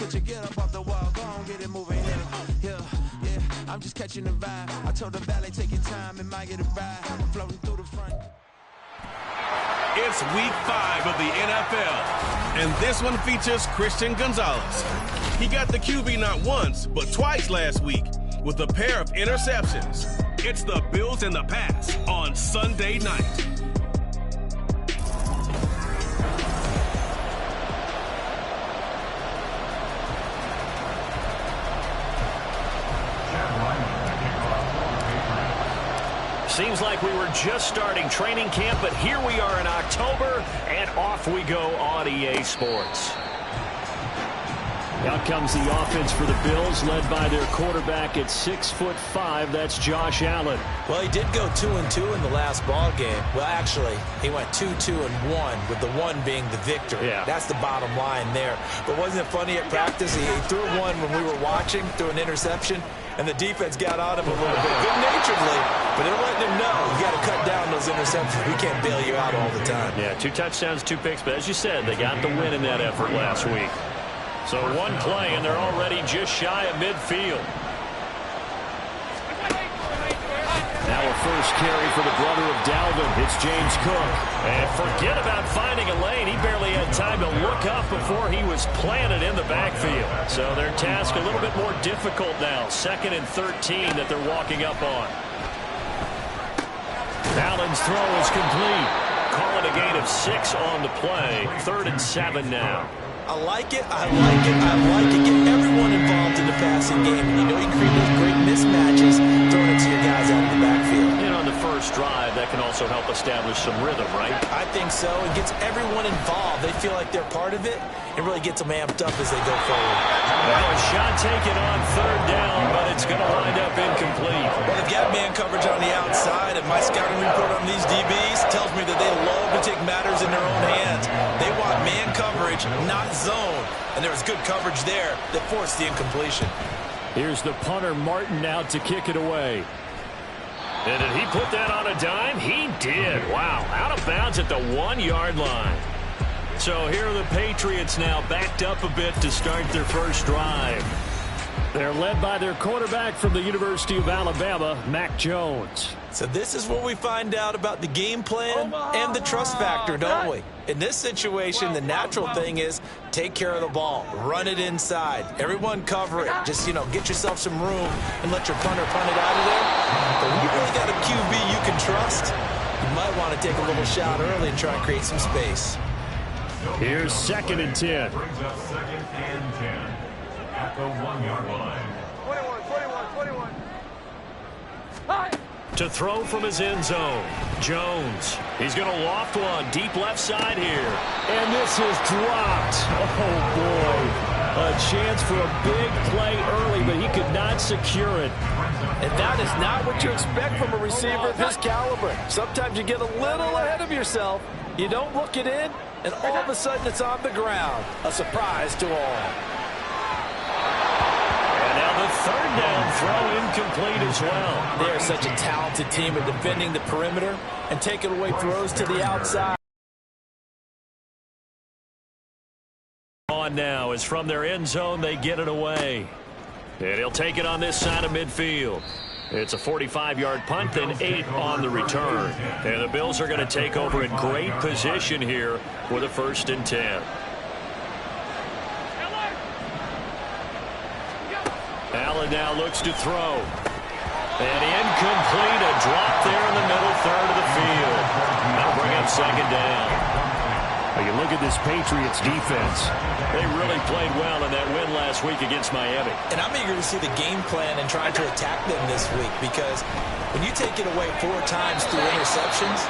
put your get up off the wall. Go on, get it moving here. Yeah, I'm just catching the vibe. I told the valet, take your time, it might get a ride. Floating through the front. It's week 5 of the NFL, and this one features Christian Gonzalez. He got the QB not once, but twice last week with a pair of interceptions. It's the Bills and the Pass on Sunday night. Seems like we were just starting training camp, but here we are in October, and off we go on EA Sports. Out comes the offense for the Bills, led by their quarterback at 6'5". That's Josh Allen. Well, he did go 2-2 in the last ball game. Well, actually, he went 2-2-1, with the one being the victory. Yeah. That's the bottom line there. But wasn't it funny at practice? He threw one when we were watching, threw an interception, and the defense got on him a little bit, good-naturedly, but they're letting him know you got to cut down those interceptions. We can't bail you out all the time. Yeah, 2 touchdowns, 2 picks, but as you said, they got the win in that effort last week. So one play, and they're already just shy of midfield. Now a first carry for the brother of Dalvin. It's James Cook. And forget about finding a lane. He barely had time to look up before he was planted in the backfield. So their task a little bit more difficult now. 2nd and 13 that they're walking up on. Allen's throw is complete. Call it a gain of 6 on the play. 3rd and 7 now. I like it. I like it. I like it. Get everyone involved in the passing game. And you know you create those great mismatches throwing it to your guys out of the backfield. And on the first drive, that can also help establish some rhythm, right? I think so. It gets everyone involved. They feel like they're part of it. It really gets them amped up as they go forward. Well, a shot taken on 3rd down, but it's going to wind up incomplete. Well, they've got man coverage on the outside, and my scouting report on these DBs tells me that they love to take matters in their own hands. They want man coverage, not zone. And there was good coverage there that forced the incompletion. Here's the punter, Martin, out to kick it away. And did he put that on a dime? He did. Wow, out of bounds at the 1-yard line. So here are the Patriots now backed up a bit to start their first drive. They're led by their quarterback from the University of Alabama, Mac Jones. So this is where we find out about the game plan and the trust factor, don't we? In this situation, the natural thing is take care of the ball, run it inside, everyone cover it. Just, get yourself some room and let your punter punt it out of there. But when you really got a QB you can trust, you might want to take a little shot early and try and create some space. Here's 2nd and 10. Brings up 2nd and 10 at the 1-yard line. 21. To throw from his end zone, Jones. He's going to loft one deep left side here. And this is dropped. Oh, boy. A chance for a big play early, but he could not secure it. And that is not what you expect from a receiver of his caliber. Sometimes you get a little ahead of yourself. You don't look it in, and all of a sudden it's on the ground. A surprise to all. And now the 3rd down throw incomplete as well. They are such a talented team at defending the perimeter and taking away throws to the outside. On now is from their end zone, they get it away. And he'll take it on this side of midfield. It's a 45-yard punt, then 8 on the return. And the Bills are going to take over in great position here with a 1st and 10. Allen now looks to throw. And incomplete, a drop there in the middle 3rd of the field. That'll bring up 2nd down. You look at this Patriots defense. They really played well in that win last week against Miami. And I'm eager to see the game plan and trying to attack them this week, because when you take it away 4 times through interceptions,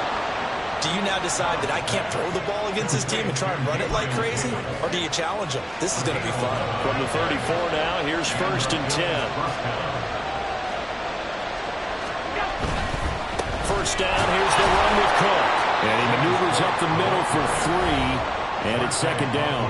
do you now decide that I can't throw the ball against this team and try and run it like crazy? Or do you challenge them? This is going to be fun. From the 34 now, here's 1st and 10. 1st down, here's the run with Cook. And he maneuvers up the middle for 3, and it's 2nd down.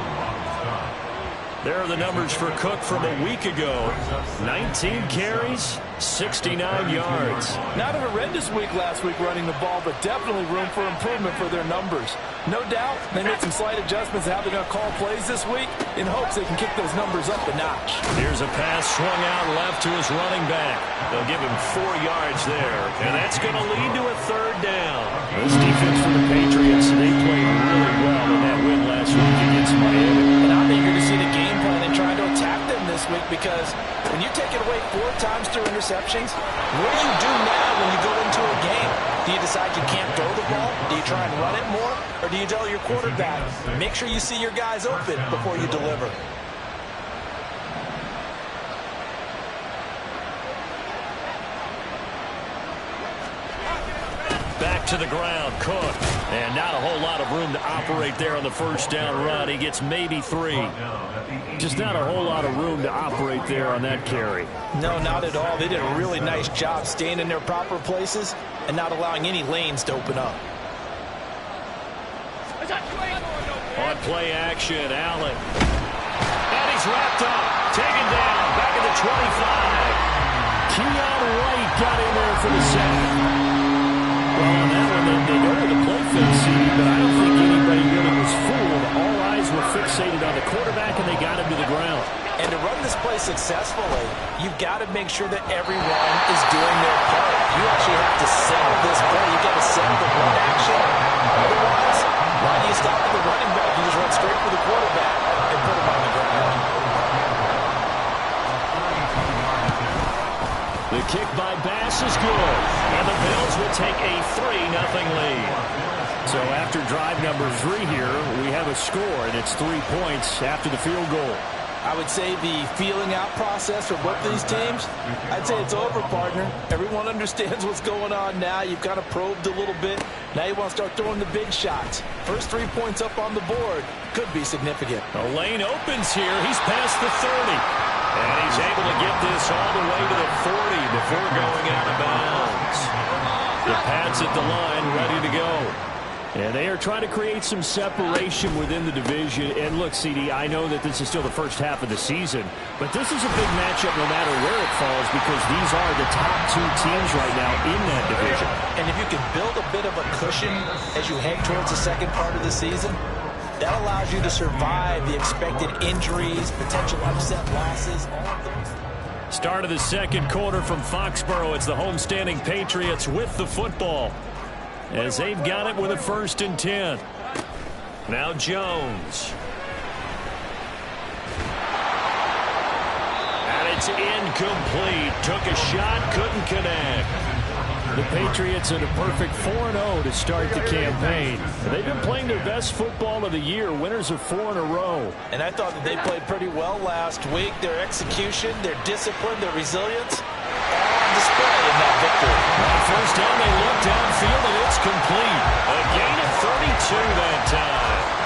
There are the numbers for Cook from a week ago. 19 carries, 69 yards. Not a horrendous week last week running the ball, but definitely room for improvement for their numbers. No doubt they made some slight adjustments to how they're going to call plays this week in hopes they can kick those numbers up a notch. Here's a pass swung out left to his running back. They'll give him 4 yards there, and that's going to lead to a third down. This defense for the Patriots, they played really well in that win last week against Miami. And I'm eager to see the game plan and trying to attack them this week, because when you take it away 4 times through interceptions, what do you do now when you go into a game? Do you decide you can't throw the ball? Do you try and run it more? Or do you tell your quarterback, make sure you see your guys open before you deliver? Back to the ground, Cook. And not a whole lot of room to operate there on the first down run. He gets maybe 3. Just not a whole lot of room to operate there on that carry. No, not at all. They did a really nice job staying in their proper places and not allowing any lanes to open up. On play action, Allen. And he's wrapped up. Taken down. Back at the 25. Keon White got in there for the sack. Well, on that one, they go to the play fake, CD, but I don't think anybody really was fooled. All eyes were fixated on the quarterback, and they got him to the ground. And to run this play successfully, you've got to make sure that everyone is doing their part. You actually have to sell this play. You've got to sell the run action. Otherwise, why do you stop with the running back? You just run straight for the quarterback and put him on the ground. The kick by Bass is good, and the Bills will take a 3-0 lead. So after drive number 3 here, we have a score, and it's 3 points after the field goal. I would say the feeling out process for both these teams, I'd say it's over, partner. Everyone understands what's going on now. You've kind of probed a little bit. Now you want to start throwing the big shots. First 3 points up on the board could be significant. The lane opens here. He's past the 30. And he's able to get this all the way to the 40 before going out of bounds. The Pats at the line, ready to go. And they are trying to create some separation within the division. And look, CD, I know that this is still the first half of the season, but this is a big matchup no matter where it falls, because these are the top 2 teams right now in that division. And if you can build a bit of a cushion as you head towards the second part of the season, that allows you to survive the expected injuries, potential upset losses. Start of the second quarter from Foxborough. It's the homestanding Patriots with the football, as they've got it with a 1st and 10. Now Jones. And it's incomplete. Took a shot, couldn't connect. The Patriots in a perfect 4-0 to start the campaign. They've been playing their best football of the year. Winners of 4 in a row. And I thought that they played pretty well last week. Their execution, their discipline, their resilience, all on display in that victory. On first down, they look downfield, and it's complete. A gain of 32 that time.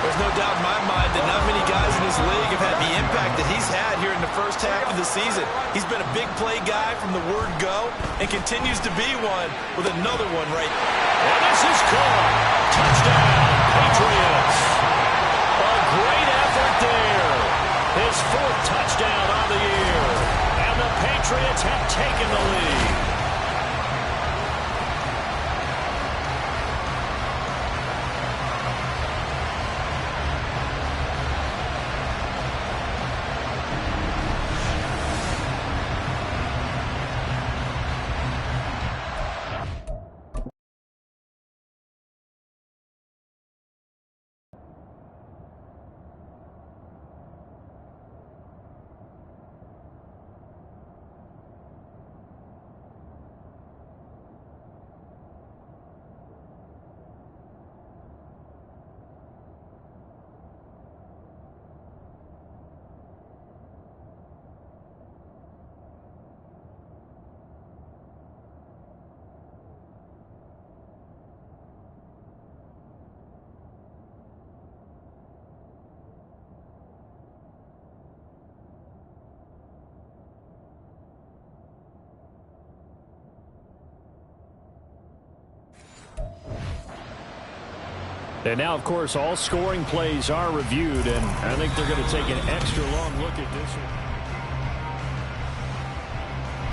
There's no doubt in my mind that not many guys in this league have had the impact that he's had here in the first half of the season. He's been a big play guy from the word go and continues to be one with another one right there. And this is caught. Touchdown, Patriots. A great effort there. His 4th touchdown on the year. And the Patriots have taken the lead. And now, of course, all scoring plays are reviewed, and I think they're going to take an extra long look at this one.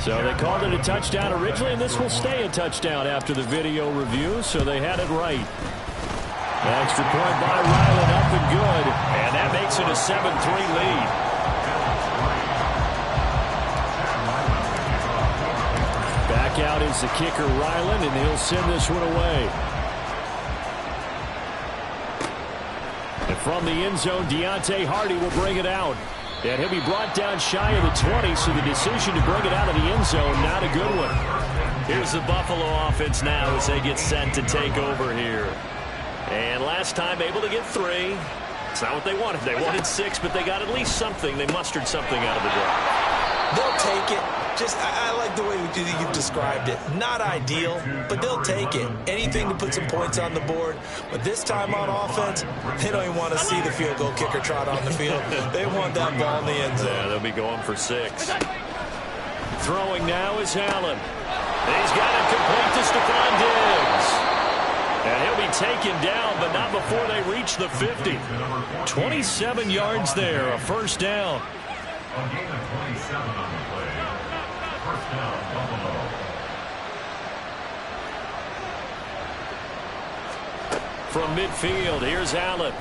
So they called it a touchdown originally, and this will stay a touchdown after the video review, so they had it right. Extra point by Ryland, up and good, and that makes it a 7-3 lead. Back out is the kicker, Ryland, and he'll send this one away. And from the end zone, Deontay Hardy will bring it out. And he'll be brought down shy of the 20, so the decision to bring it out of the end zone, not a good one. Here's the Buffalo offense now as they get set to take over here. And last time able to get 3. It's not what they wanted. They wanted 6, but they got at least something. They mustered something out of the drive. They'll take it. I like the way you've described it. Not ideal, but they'll take it. Anything to put some points on the board. But this time on offense, they don't even want to see the field goal kicker trot on the field. They want that ball in the end zone. Yeah, they'll be going for 6. Throwing now is Allen. He's got it complete to Stephon Diggs. And he'll be taken down, but not before they reach the 50. 27 yards there, a first down. A gain of 27 on the play. First down, Buffalo. From midfield, here's Allen.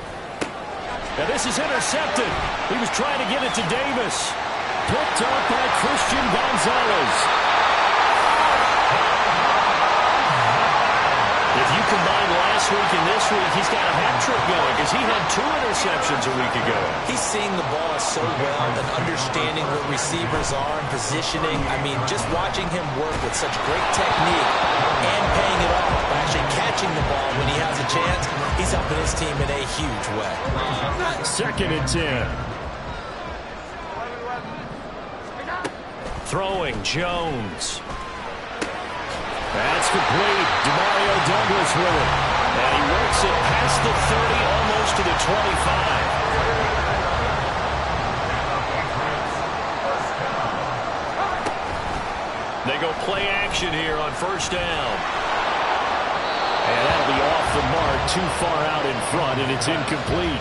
Now this is intercepted. He was trying to get it to Davis. Picked up by Christian Gonzalez. If you combine last week and this week, he's got a hat trick going because he had 2 interceptions a week ago. He's seeing the ball so well and understanding where receivers are and positioning. I mean, just watching him work with such great technique and paying it off by actually catching the ball when he has a chance, he's helping his team in a huge way. 2nd and 10. Throwing, Jones. That's complete. Demario Douglas with it. And he works it past the 30, almost to the 25. They go play action here on first down. And that'll be off the mark, too far out in front, and it's incomplete.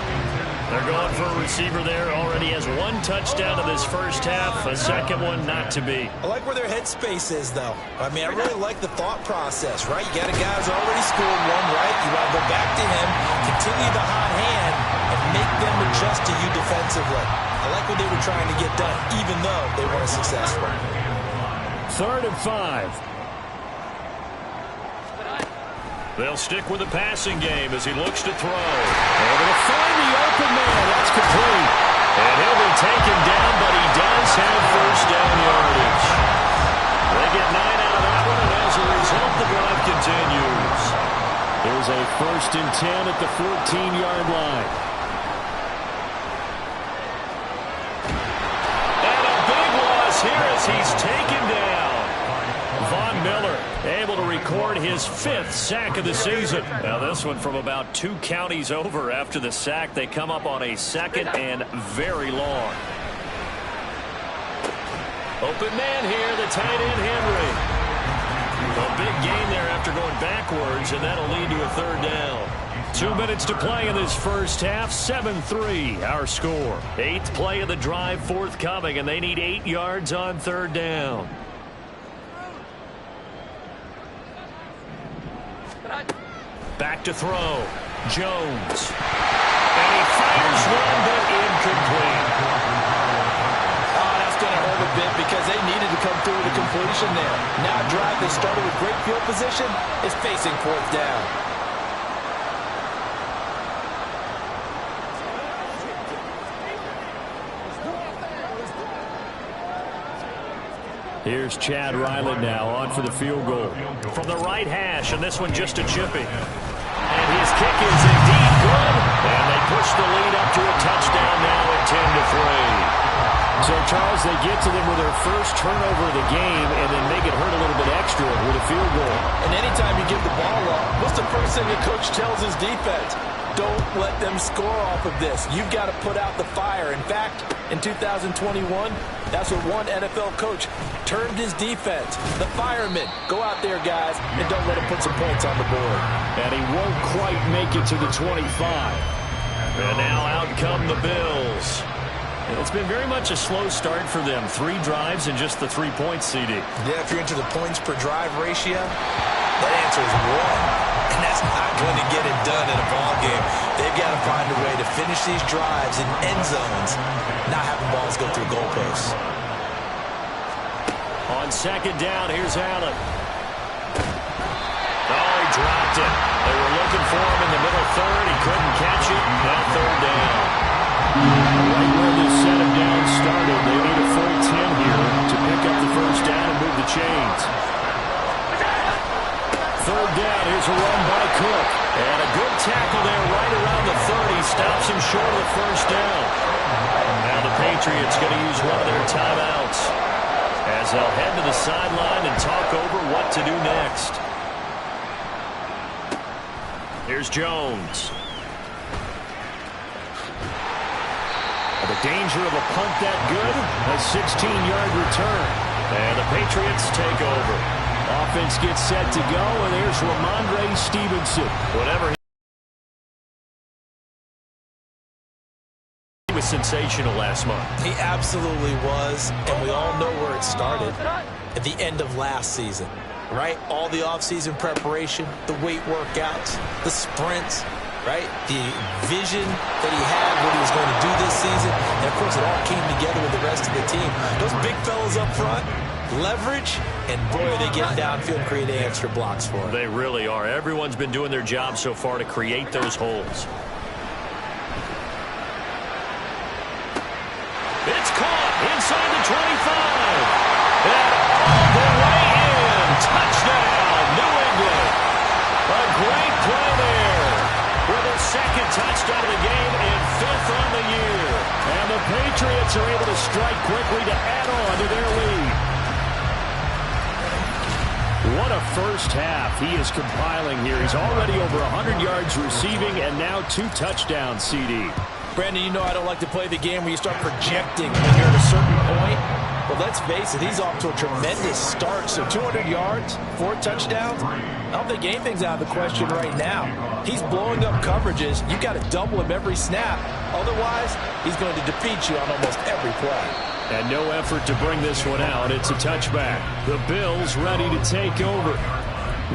They're going for a receiver there. Already has 1 touchdown in this first half. A second one not to be. I like where their headspace is, though. I mean, I really like the thought process, right? You got a guy who's already scored 1, right? You want to go back to him, continue the hot hand, and make them adjust to you defensively. I like what they were trying to get done, even though they weren't successful. 3rd and 5. They'll stick with the passing game as he looks to throw. Able to find the open man. That's complete. And he'll be taken down, but he does have first down yardage. They get 9 out of that one, and as a result, the drive continues. There's a 1st and 10 at the 14-yard line. And a big loss here as he's taken down. Von Miller able to record his 5th sack of the season. Now this one from about 2 counties over after the sack. They come up on a 2nd and very long. Open man here, the tight end Henry. A big gain there after going backwards, and that'll lead to a 3rd down. 2 minutes to play in this first half. 7-3 our score. 8th play of the drive forthcoming, and they need 8 yards on 3rd down. Back to throw. Jones. And he fires one, but incomplete. Oh, that's going to hurt a bit because they needed to come through with a completion there. Now a drive they started with great field position is facing 4th down. Here's Chad Ryland now on for the field goal. From the right hash, and this one just a chipping. And his kick is indeed good. And they push the lead up to a touchdown now at 10-3. So, Charles, they get to them with their first turnover of the game and then make it hurt a little bit extra with a field goal. And anytime you give the ball up, what's the first thing the coach tells his defense? Don't let them score off of this. You've got to put out the fire. In fact, in 2021, that's what one NFL coach termed his defense. The firemen. Go out there, guys, and don't let him put some points on the board. And he won't quite make it to the 25. And now out come the Bills. It's been very much a slow start for them. 3 drives and just the 3 points, CD. Yeah, if you're into the points per drive ratio, that answer is 1. And that's not going to get it done in a ball game. They've got to find a way to finish these drives in end zones, not having balls go through goalposts. On second down, here's Allen. Oh, he dropped it. They were looking for him in the middle third. He couldn't catch it. Now third down. Right where this set of downs started, they need a full 10 here to pick up the first down and move the chains. Third down, here's a run by Cook. And a good tackle there right around the 30. Stops him short of the first down. Now the Patriots going to use one of their timeouts as they'll head to the sideline and talk over what to do next. Here's Jones. The danger of a punt that good, a 16-yard return. And the Patriots take over. Offense gets set to go, and there's Ramondre Stevenson. Whatever he was sensational last month. He absolutely was, and we all know where it started at the end of last season, right? All the offseason preparation, the weight workouts, the sprints, right? The vision that he had, what he was going to do this season, and of course it all came together with the rest of the team. Those big fellas up front, leverage, and boy, are they getting downfield and creating extra blocks for him. They really are. Everyone's been doing their job so far to create those holes. It's caught inside the 25. And all the way in. Touchdown, New England. A great play there. With a second touchdown of the game and 5th on the year. And the Patriots are able to strike quickly to add on to their lead. What a first half he is compiling here. He's already over 100 yards receiving and now 2 touchdowns, CD. Brandon, you know I don't like to play the game where you start projecting when you're at a certain point. But let's face it, he's off to a tremendous start. So 200 yards, 4 touchdowns. I don't think anything's out of the question right now. He's blowing up coverages. You got to double him every snap. Otherwise, he's going to defeat you on almost every play. And no effort to bring this one out. It's a touchback. The Bills ready to take over.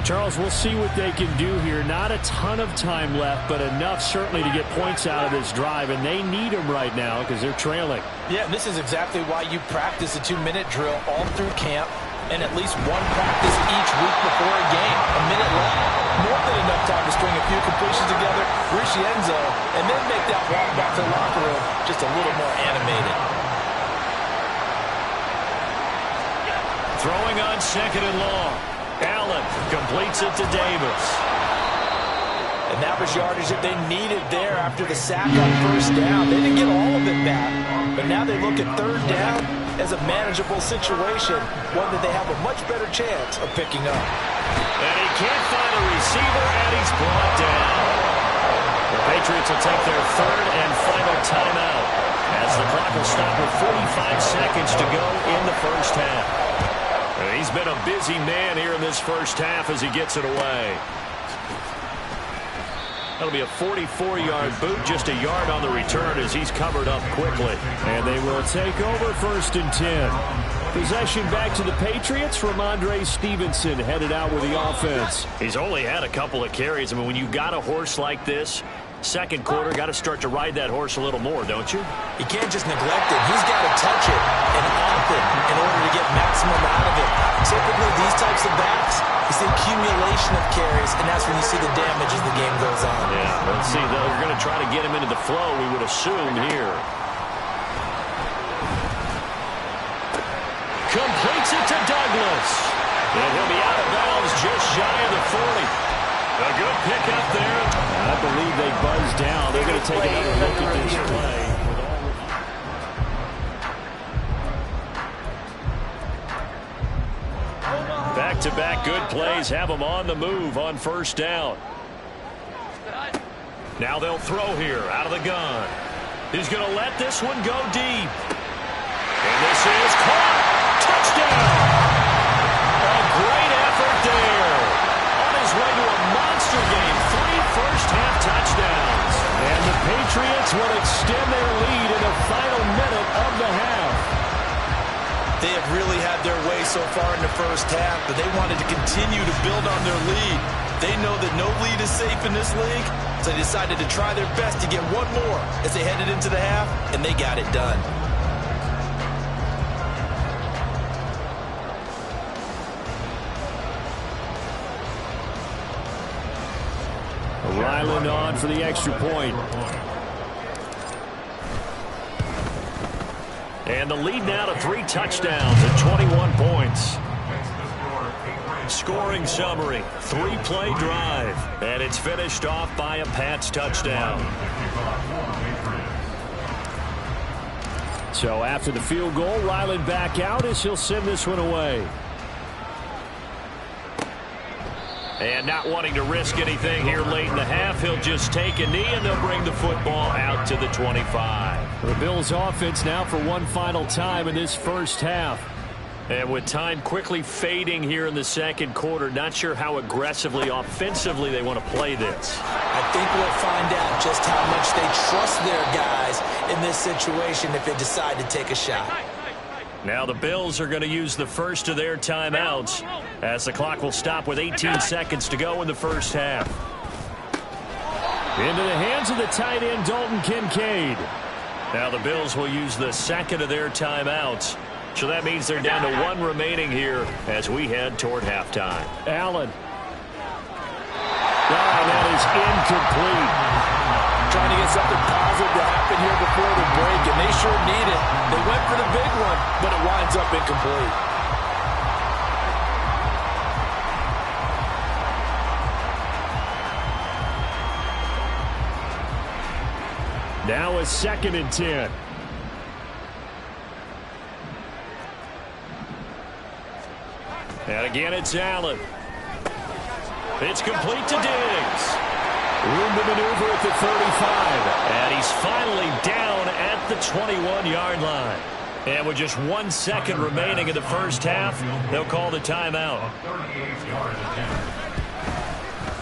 Charles, we'll see what they can do here. Not a ton of time left, but enough certainly to get points out of this drive, and they need them right now because they're trailing. Yeah, this is exactly why you practice a 2-minute drill all through camp and at least one practice each week before a game. A minute left, more than enough time to string a few completions together, reach the end zone, and then make that walk back to the locker room just a little more animated. Throwing on second and long. Allen completes it to Davis. And that was yardage that they needed there after the sack on first down. They didn't get all of it back, but now they look at third down as a manageable situation, one that they have a much better chance of picking up. And he can't find a receiver, and he's brought down. The Patriots will take their third and final timeout as the clock will stop with 45 seconds to go in the first half. He's been a busy man here in this first half as he gets it away. That'll be a 44-yard boot, just a yard on the return as he's covered up quickly. And they will take over first and 10. Possession back to the Patriots. Ramondre Stevenson headed out with the offense. He's only had a couple of carries. I mean, when you got a horse like this, second quarter, got to start to ride that horse a little more, don't you? You can't just neglect it. He's got to touch it and often in order to get maximum out of it. Typically, these types of backs, it's the accumulation of carries, and that's when you see the damage as the game goes on. Yeah, let's see. They're going to try to get him into the flow, we would assume here. Completes it to Douglas. And he'll be out of bounds just shy of the 40. A good pick up there. I believe they buzzed down. They're going to take another look at this play. Back-to-back good plays have them on the move on first down. Now they'll throw here out of the gun. He's going to let this one go deep. And this is caught. Touchdown. A great effort there. On his way to a monster game. 3 first-half touchdowns. And the Patriots will extend their lead in the final minute of the half. They have really had their way so far in the first half, but they wanted to continue to build on their lead. They know that no lead is safe in this league, so they decided to try their best to get one more as they headed into the half, and they got it done. Ryland on for the extra point. And the lead now to 3 touchdowns at 21 points. Scoring summary, 3-play drive. And it's finished off by a Pats touchdown. So after the field goal, Ryland back out as he'll send this one away. And not wanting to risk anything here late in the half, he'll just take a knee and they'll bring the football out to the 25. The Bills offense now for one final time in this first half. And with time quickly fading here in the second quarter, not sure how aggressively, offensively they want to play this. I think we'll find out just how much they trust their guys in this situation if they decide to take a shot. Now the Bills are going to use the first of their timeouts as the clock will stop with 18 seconds to go in the first half. Into the hands of the tight end, Dalton Kincaid. Now the Bills will use the second of their timeouts. So that means they're down to 1 remaining here as we head toward halftime. Allen. That is incomplete. Trying to get something positive to happen here before the break, and they sure need it. They went for the big one, but it winds up incomplete. Now a 2nd and 10. And again, it's Allen. It's complete to Diggs. Room to maneuver at the 35. And he's finally down at the 21-yard line. And with just 1 second remaining in the first half, they'll call the timeout.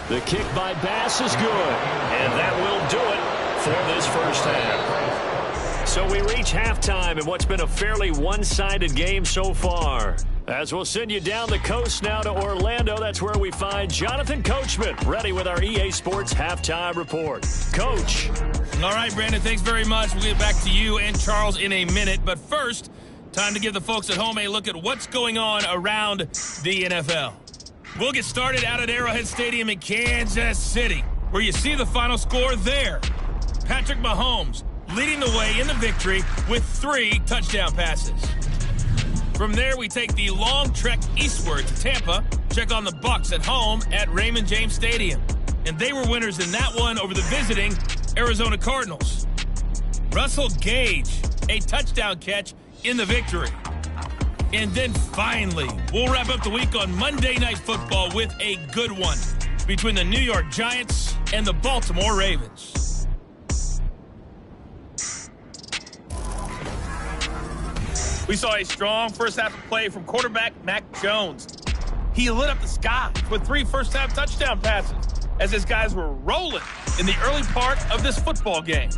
The kick by Bass is good. And that will do it for this first half. So we reach halftime in what's been a fairly one-sided game so far. As we'll send you down the coast now to Orlando, that's where we find Jonathan Coachman, ready with our EA Sports Halftime Report. Coach. All right, Brandon, thanks very much. We'll get back to you and Charles in a minute. But first, time to give the folks at home a look at what's going on around the NFL. We'll get started out at Arrowhead Stadium in Kansas City, where you see the final score there. Patrick Mahomes leading the way in the victory with 3 touchdown passes. From there, we take the long trek eastward to Tampa, check on the Bucs at home at Raymond James Stadium. And they were winners in that one over the visiting Arizona Cardinals. Russell Gage, a touchdown catch in the victory. And then finally, we'll wrap up the week on Monday Night Football with a good one between the New York Giants and the Baltimore Ravens. We saw a strong first half of play from quarterback Mac Jones. He lit up the sky with 3 first-half touchdown passes as his guys were rolling in the early part of this football game.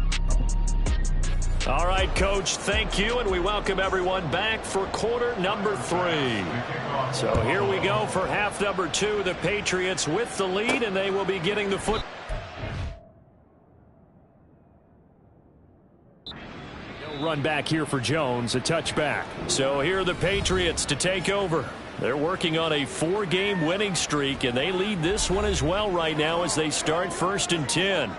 All right, Coach, thank you, and we welcome everyone back for quarter number 3. So here we go for half number 2. The Patriots with the lead, and they will be getting the foot. Run back here for Jones, a touchback. So here are the Patriots to take over. They're working on a 4-game winning streak, and they lead this one as well right now as they start 1st and 10.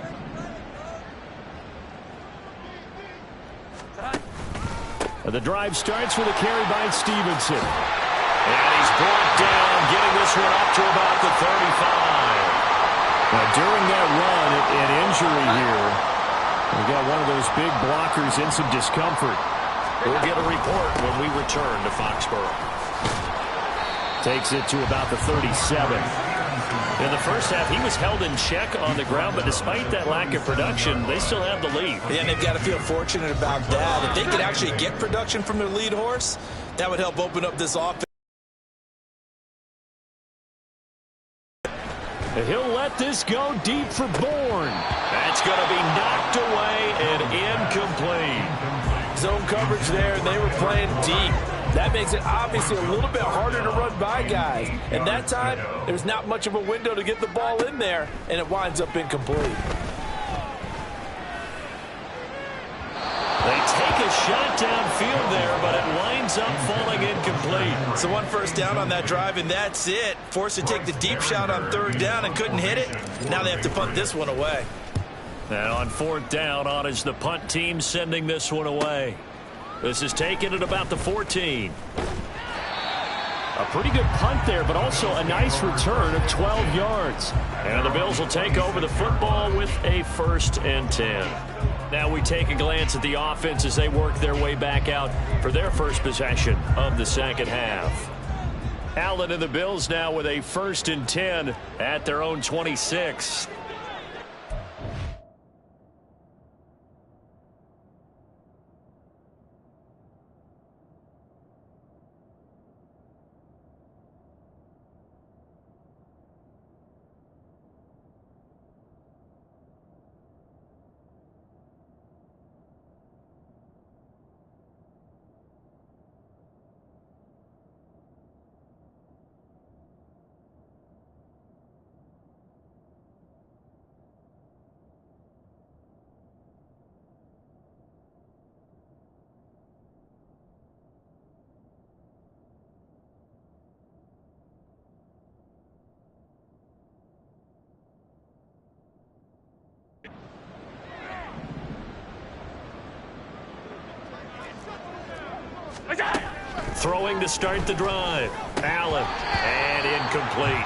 The drive starts with a carry by Stevenson. And he's brought down, getting this one up to about the 35. Now, during that run, an injury here. We got one of those big blockers in some discomfort. We'll get a report when we return to Foxborough. Takes it to about the 37. In the first half, he was held in check on the ground, but despite that lack of production, they still have the lead. Yeah, and they've got to feel fortunate about that. If they could actually get production from their lead horse, that would help open up this offense. He'll let this go deep for Bourne. That's going to be knocked away and incomplete. Zone coverage there, and they were playing deep. That makes it obviously a little bit harder to run by guys. And that time, there's not much of a window to get the ball in there, and it winds up incomplete. They take a shot downfield there, but it winds up falling incomplete. So one first down on that drive, and that's it. Forced to take the deep shot on third down and couldn't hit it. Now they have to punt this one away. And on fourth down, on is the punt team sending this one away. This is taken at about the 14. A pretty good punt there, but also a nice return of 12 yards. And the Bills will take over the football with a 1st and 10. Now we take a glance at the offense as they work their way back out for their first possession of the second half. Allen and the Bills now with a 1st and 10 at their own 26. Throwing to start the drive. Allen, and incomplete.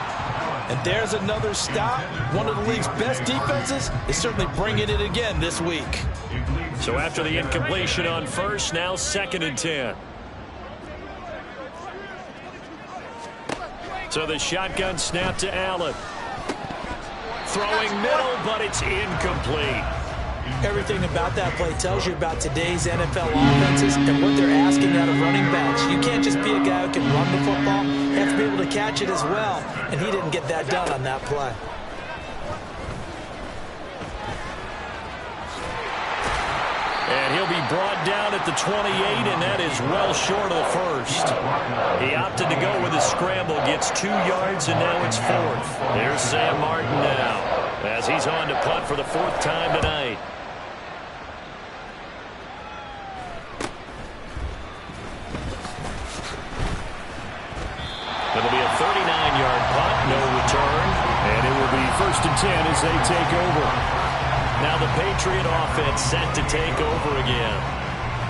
And there's another stop. One of the league's best defenses is certainly bringing it again this week. So after the incompletion on first, now 2nd and 10. So the shotgun snap to Allen. Throwing middle, but it's incomplete. Everything about that play tells you about today's NFL offenses and what they're asking out of running backs. You can't just be a guy who can run the football. You have to be able to catch it as well, and he didn't get that done on that play. And he'll be brought down at the 28, and that is well short of the first. He opted to go with a scramble, gets 2 yards, and now it's 4th. Here's Sam Martin now as he's on to punt for the 4th time tonight. It'll be a 39-yard punt, no return, and it will be 1st and 10 as they take over. Now the Patriot offense set to take over again.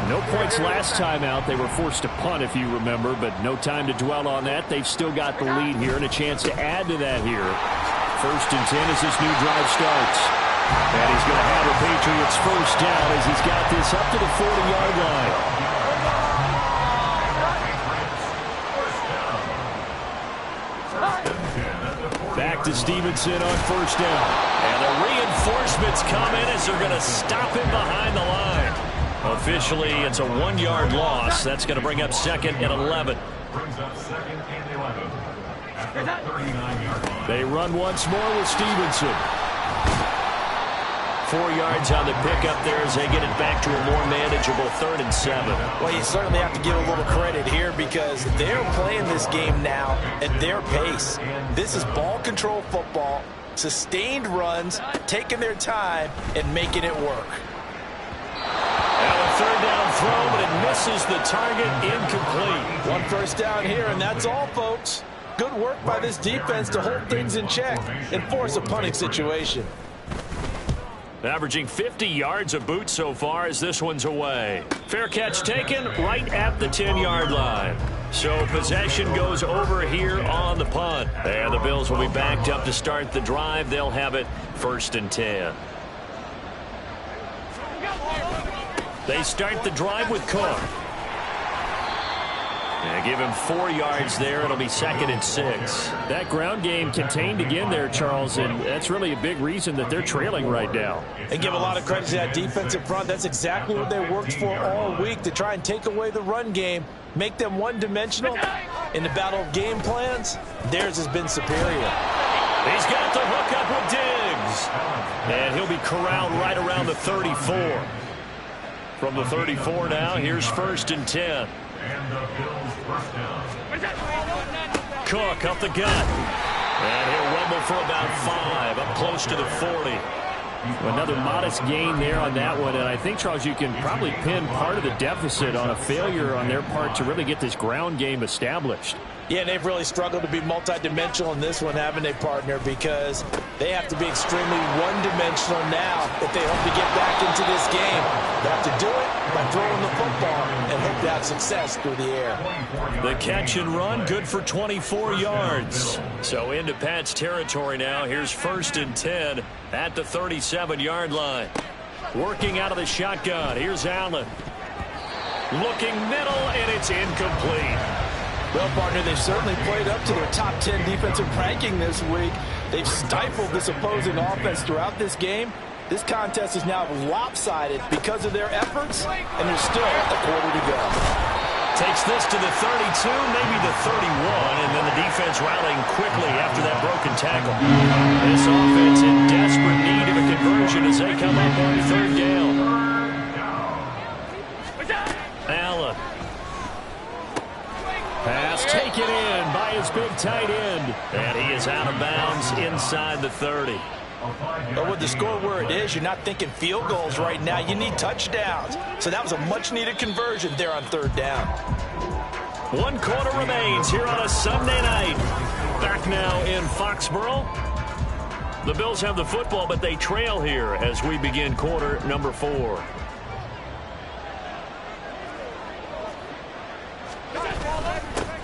No points last time out. They were forced to punt, if you remember, but no time to dwell on that. They've still got the lead here and a chance to add to that here. 1st and 10 as this new drive starts. And he's going to have the Patriots first down as he's got this up to the 40-yard line. Back to Stevenson on 1st down. And the reinforcements come in as they're going to stop him behind the line. Officially, it's a 1-yard loss. That's going to bring up 2nd and 11. Brings up 2nd and 11. At the 39-yard line. They run once more with Stevenson. 4 yards on the pickup there as they get it back to a more manageable 3rd and 7. Well, you certainly have to give a little credit here because they're playing this game now at their pace. This is ball control football, sustained runs, taking their time, and making it work. And a 3rd down throw, but it misses the target, incomplete. 1 first down here, and that's all, folks. Good work by this defense to hold things in check and force a punting situation. Averaging 50 yards a boot so far as this one's away. Fair catch taken right at the 10-yard line. So possession goes over here on the punt. And the Bills will be backed up to start the drive. They'll have it 1st and 10. They start the drive with Cook. Yeah, give him 4 yards there. It'll be 2nd and 6. That ground game contained again there, Charles, and that's really a big reason that they're trailing right now. And give a lot of credit to that defensive front. That's exactly what they worked for all week, to try and take away the run game, make them one-dimensional. In the battle of game plans, theirs has been superior. He's got the hook up with Diggs. And he'll be corralled right around the 34. From the 34 now, here's 1st and 10. And the Bills first down. Cook up the gut. And he'll rumble for about 5, up close to the 40. Another modest gain there on that one, and I think, Charles, you can probably pin part of the deficit on a failure on their part to really get this ground game established. Yeah, they've really struggled to be multidimensional in this one, haven't they, partner? Because they have to be extremely one-dimensional now if they hope to get back into this game. They have to do it by throwing the football and hope to have success through the air. The catch and run, good for 24 yards. So into Pat's territory now. Here's 1st and 10 at the 37-yard line. Working out of the shotgun. Here's Allen. Looking middle, and it's incomplete. Well, partner, they've certainly played up to their top 10 defensive ranking this week. They've stifled this opposing offense throughout this game. This contest is now lopsided because of their efforts, and there's still a quarter to go. Takes this to the 32, maybe the 31, and then the defense rallying quickly after that broken tackle. This offense in desperate need of a conversion as they come up on 3rd down. Allen. Pass taken in by his big tight end. And he is out of bounds inside the 30. But with the score where it is, you're not thinking field goals right now. You need touchdowns. So that was a much-needed conversion there on 3rd down. 1 quarter remains here on a Sunday night. Back now in Foxborough. The Bills have the football, but they trail here as we begin quarter number 4.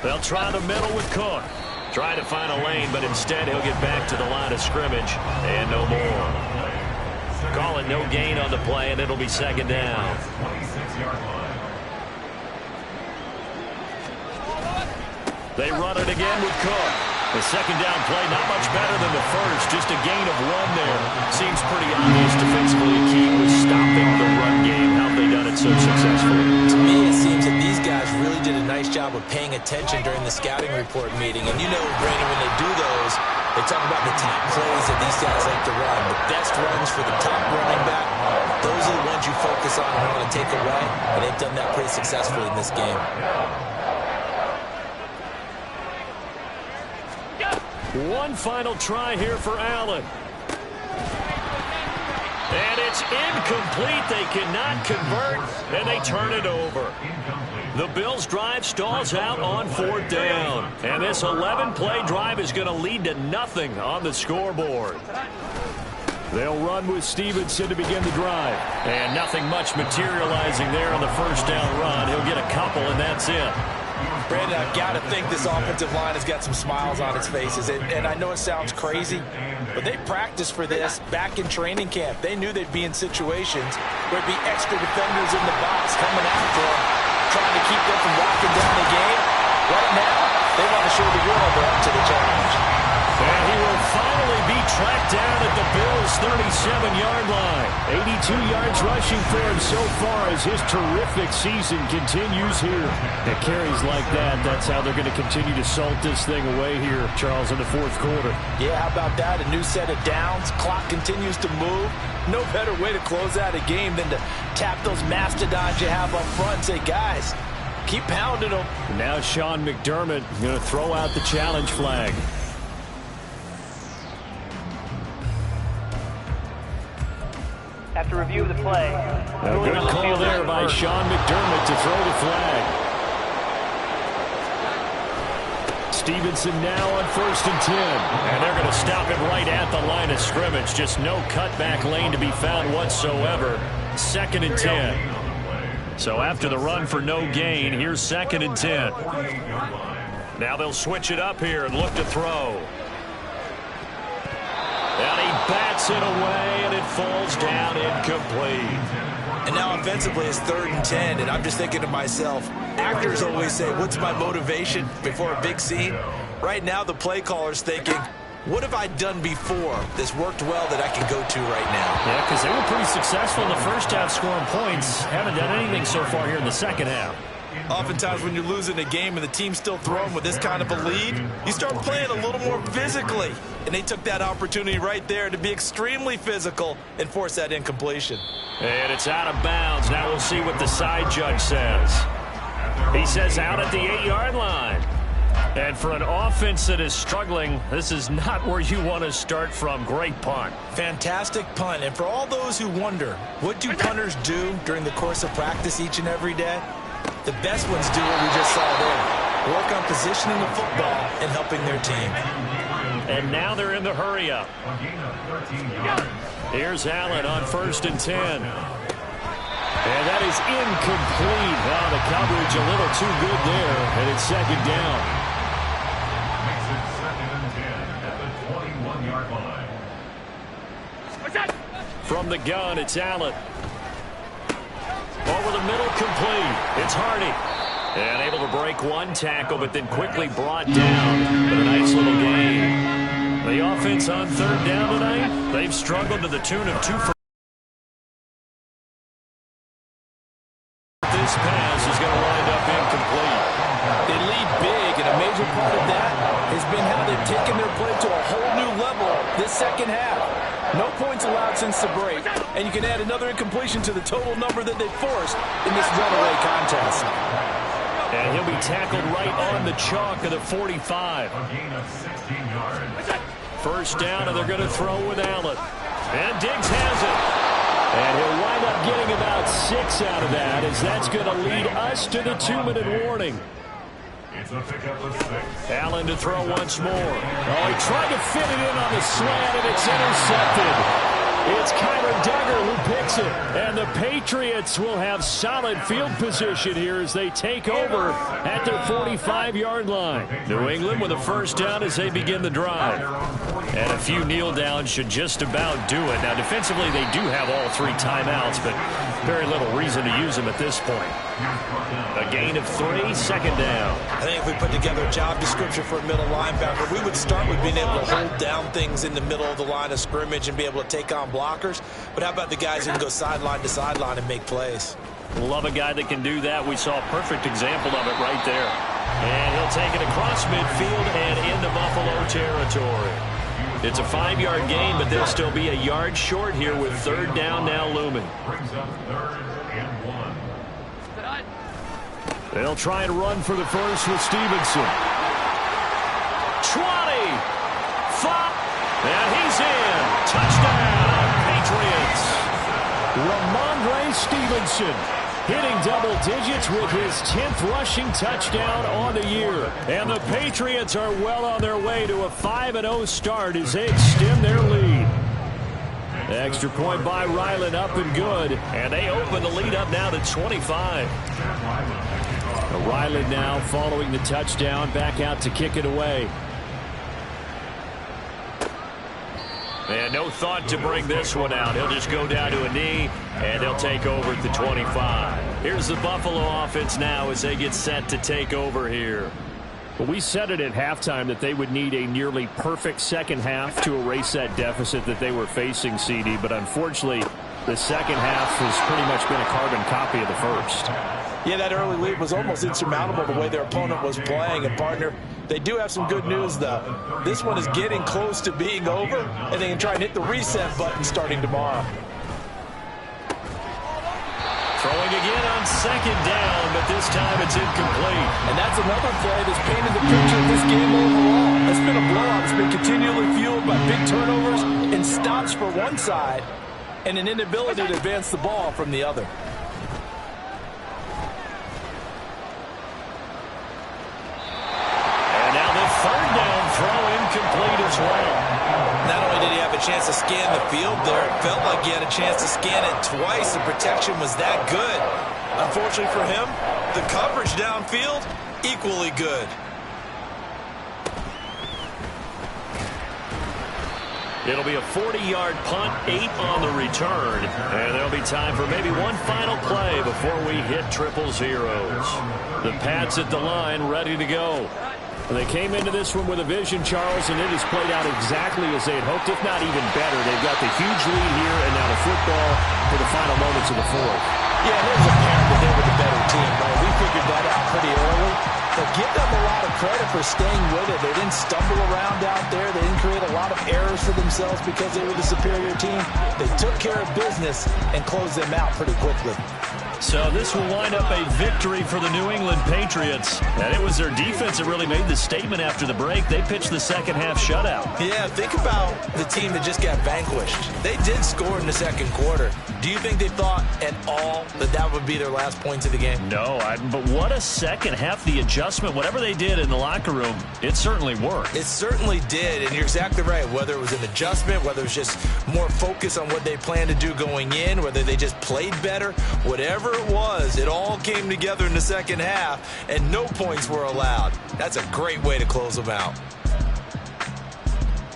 They'll try the middle with Cook. Try to find a lane, but instead he'll get back to the line of scrimmage. And no more. Call it no gain on the play, and it'll be 2nd down. They run it again with Cook. The 2nd down play, not much better than the first. Just a gain of 1 there. Seems pretty obvious defensively. A key was stopping the run game. How have they done it so successfully? To me, it seems that these guys really did a nice job of paying attention during the scouting report meeting. And you know, Brandon, when they do those, they talk about the top plays that these guys like to run. The best runs for the top running back. Those are the ones you focus on and want to take away. And they've done that pretty successfully in this game. One final try here for Allen. And it's incomplete. They cannot convert, and they turn it over. The Bills' drive stalls out on 4th down. And this 11-play drive is going to lead to nothing on the scoreboard. They'll run with Stevenson to begin the drive. And nothing much materializing there on the 1st down run. He'll get a couple, and that's it. Brandon, I've got to think this offensive line has got some smiles on its faces. And I know it sounds crazy, but they practiced for this back in training camp. They knew they'd be in situations where there'd be extra defenders in the box coming after them, trying to keep them from locking down the game. Right now, they want to show the world they're up to the challenge. And he will finally be tracked down at the Bills' 37-yard line. 82 yards rushing for him so far as his terrific season continues here. At carries like that, that's how they're going to continue to salt this thing away here, Charles, in the 4th quarter. Yeah, how about that? A new set of downs. Clock continues to move. No better way to close out a game than to tap those mastodons you have up front and say, guys, keep pounding them. Now Sean McDermott going to throw out the challenge flag. After review of the play. A good call there by Sean McDermott to throw the flag. Stevenson now on 1st and 10. And they're going to stop him right at the line of scrimmage. Just no cutback lane to be found whatsoever. 2nd and 10. So after the run for no gain, here's 2nd and 10. Now they'll switch it up here and look to throw. And he bats it away, and it falls down incomplete. And now offensively it's 3rd and 10, and I'm just thinking to myself, actors always say, what's my motivation before a big scene? Right now the play caller's thinking, what have I done before that's worked well that I can go to right now? Yeah, because they were pretty successful in the first half scoring points. Haven't done anything so far here in the second half. Oftentimes when you're losing a game and the team's still throwing with this kind of a lead, you start playing a little more physically. And they took that opportunity right there to be extremely physical and force that incompletion. And it's out of bounds. Now we'll see what the side judge says. He says out at the 8-yard line. And for an offense that is struggling, this is not where you want to start from. Great punt. Fantastic punt. And for all those who wonder, what do punters do during the course of practice each and every day? The best ones do what we just saw there. Work on positioning the football and helping their team. And now they're in the hurry-up. Here's Allen on 1st and 10. And that is incomplete. Wow, the coverage a little too good there, and it's 2nd down. Makes it 2nd and 10 at the 21-yard line. From the gun, it's Allen. Over the middle, complete. It's Hardy. And able to break one tackle, but then quickly brought down. But a nice little gain. The offense on 3rd down tonight, they've struggled to the tune of 2 for. This pass is going to wind up incomplete. They lead big, and a major part of that has been how they've taken their play to a whole new level this second half. No points allowed since the break, and you can add another incompletion to the total number that they forced in this runaway contest. And he'll be tackled right on the chalk of the 45. A gain of 16 yards. 1st down, and they're going to throw with Allen. And Diggs has it. And he'll wind up getting about 6 out of that, as that's going to lead us to the 2-minute warning. It's a pickup of 6. Allen to throw once more. Oh, he tried to fit it in on the slant, and it's intercepted. It's Kyler Duggar who picks it. And the Patriots will have solid field position here as they take over at their 45-yard line. New England with a 1st down as they begin the drive. And a few kneel downs should just about do it. Now, defensively, they do have all 3 timeouts, but very little reason to use them at this point. A gain of 3, 2nd down. I think if we put together a job description for a middle linebacker, we would start with being able to hold down things in the middle of the line of scrimmage and be able to take on blockers. But how about the guys who can go sideline to sideline and make plays? Love a guy that can do that. We saw a perfect example of it right there. And he'll take it across midfield and into Buffalo territory. It's a 5-yard gain, but they'll still be a yard short here with 3rd down now looming. Brings up 3rd and 1. They'll try and run for the first with Stevenson. 20. 5. And he's in. Touchdown, Patriots. Ramondre Stevenson hitting double digits with his 10th rushing touchdown on the year. And the Patriots are well on their way to a 5-0 start as they extend their lead. Extra point by Ryland, up and good. And they open the lead up now to 25. Ryland now following the touchdown, back out to kick it away. And no thought to bring this one out. He'll just go down to a knee, and they'll take over at the 25. Here's the Buffalo offense now as they get set to take over here. Well, we said it at halftime that they would need a nearly perfect second half to erase that deficit that they were facing, CD. But unfortunately, the second half has pretty much been a carbon copy of the first. Yeah, that early lead was almost insurmountable the way their opponent was playing. And, partner, they do have some good news, though. This one is getting close to being over, and they can try and hit the reset button starting tomorrow. Throwing again on 2nd down, but this time it's incomplete. And that's another play that's painted the picture of this game overall. It's been a blowout. It's been continually fueled by big turnovers and stops for one side and an inability to advance the ball from the other. And now the 3rd down throw incomplete as well. Not only did he have a chance to scan the field there, it felt like he had a chance to scan it twice. The protection was that good. Unfortunately for him, the coverage downfield, equally good. It'll be a 40-yard punt, 8 on the return, and there'll be time for maybe one final play before we hit triple zeros. The Pats at the line, ready to go. They came into this one with a vision, Charles, and it has played out exactly as they had hoped, if not even better. They've got the huge lead here, and now the football for the final moments of the fourth. Yeah, it was apparent that they were the better team, right? We figured that out pretty early. But give them a lot of credit for staying with it. They didn't stumble around out there. They didn't create a lot of errors for themselves because they were the superior team. They took care of business and closed them out pretty quickly. So this will wind up a victory for the New England Patriots. And it was their defense that really made the statement after the break. They pitched the second-half shutout. Yeah, think about the team that just got vanquished. They did score in the second quarter. Do you think they thought at all that that would be their last points of the game? No, but what a second half. The adjustment, whatever they did in the locker room, it certainly worked. It certainly did, and you're exactly right. Whether it was an adjustment, whether it was just more focus on what they planned to do going in, whether they just played better, whatever it was, it all came together in the second half, and no points were allowed. That's a great way to close them out.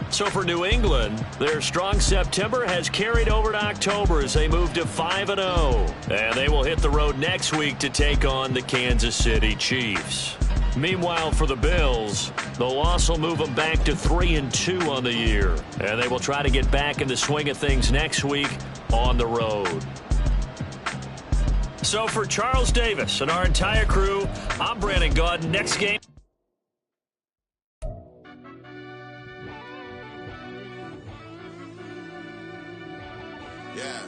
So for New England, their strong September has carried over to October as they move to 5-0. And they will hit the road next week to take on the Kansas City Chiefs. Meanwhile, for the Bills, the loss will move them back to 3-2 on the year. And they will try to get back in the swing of things next week on the road. So for Charles Davis and our entire crew, I'm Brandon Gaudin. Next game. Yeah.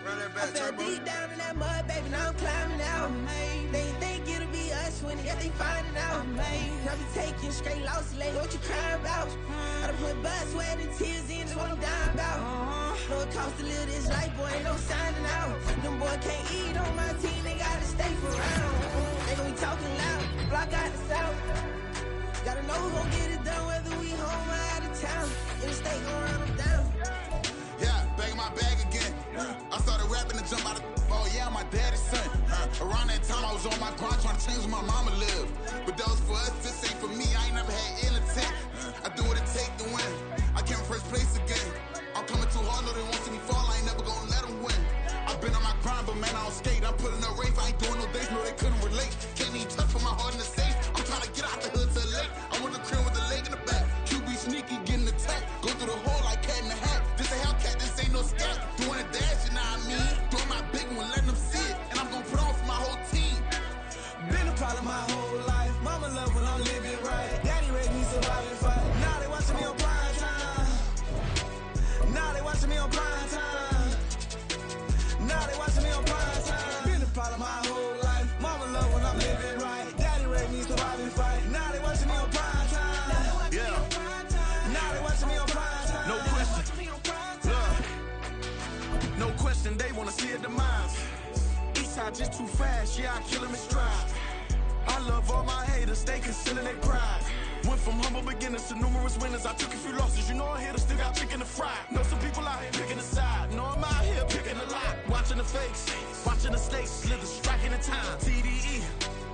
Run that back, I fell deep down in that mud, baby, now I'm climbing out. They think it'll be us when they finding out. I be taking straight losses, like what you crying about? I done put blood, sweat, and tears in, that's what I'm dying about. Know it costs to live this life, boy, ain't no signing out. Them boy can't eat on my team, they gotta stay for round. They gon' be talking loud, block out the south. Gotta know who gon' get it done, whether we home or out of town. In the state gon' run them down. Yeah, back in my bag again. I started rapping and jump out of oh yeah, my daddy's son. Around that time I was on my grind trying to change where my mama lived. But that was for us, this ain't for me. I ain't never had ill intent. I do what it take to win. I came first place again. I'm coming too hard, no they won't see me fall. I ain't never gonna let them win. I've been on my grind, but man I don't skate. I'm putting up race, I ain't doing no days, no they couldn't relate. Can't even touch for my heart in the safe. I'm trying to get out the hood to the lake. I'm with the crib with the leg in the back. QB sneaky, getting attacked. Go through the hole like cat in the hat. This a Hellcat, this ain't no scat. Doing a dash, you know what I mean? Doing my big one, letting them see it. And I'm gonna put on for my whole team. Been a problem my whole life. Mama love when I'm living right. Daddy raised me survive and fight. Now they watching me on prime time. Now they watching me on prime time. Now they watching me on prime time. Been a problem my whole life. Mama love when I'm living right. Daddy raised me survive and fight. Now they watching me on prime time. Yeah. Now they watching me on prime time. No question. No question, they wanna see a demise. Eastside just too fast, yeah, I kill him in stride. I love all my haters, they concealing their pride. Went from humble beginners to numerous winners. I took a few losses, you know I hit her, still got chicken to fry. Know some people out here picking a side. Know I'm out here picking a lot. Watching the fakes, watching the stakes, slither, striking the time. TDE,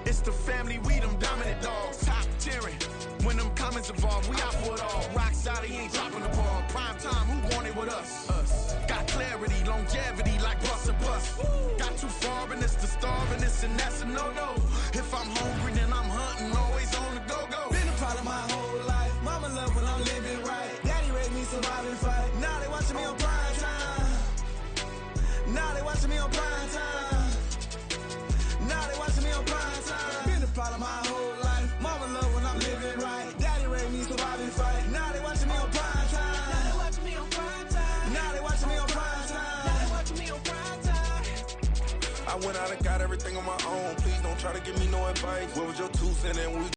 it's the family, we them dominant dogs. Top tiering, when them comments involved, we out for it all. Rock solid, he ain't dropping the ball. Prime time, who want it with us? Got clarity, longevity, like bust and bust. Got too far and it's the starving, this and that's a no-no. If I'm hungry, then I'm hunting, always on the go-go. Been a problem my whole life. Mama love when I'm living right. Daddy raised me survive and fight. Now they watching me on prime time. Now they watching me on prime time. Now they watching me on prime time. Been a problem my whole life. Mama love when I'm living right. Daddy raised me survive and fight. Now they watching me on prime time. Now they watching me on prime time. Now they watching me on prime time. Now they watching me on prime time. I went out and got everything on my own. Please don't try to give me no advice. What was your 2 cents and we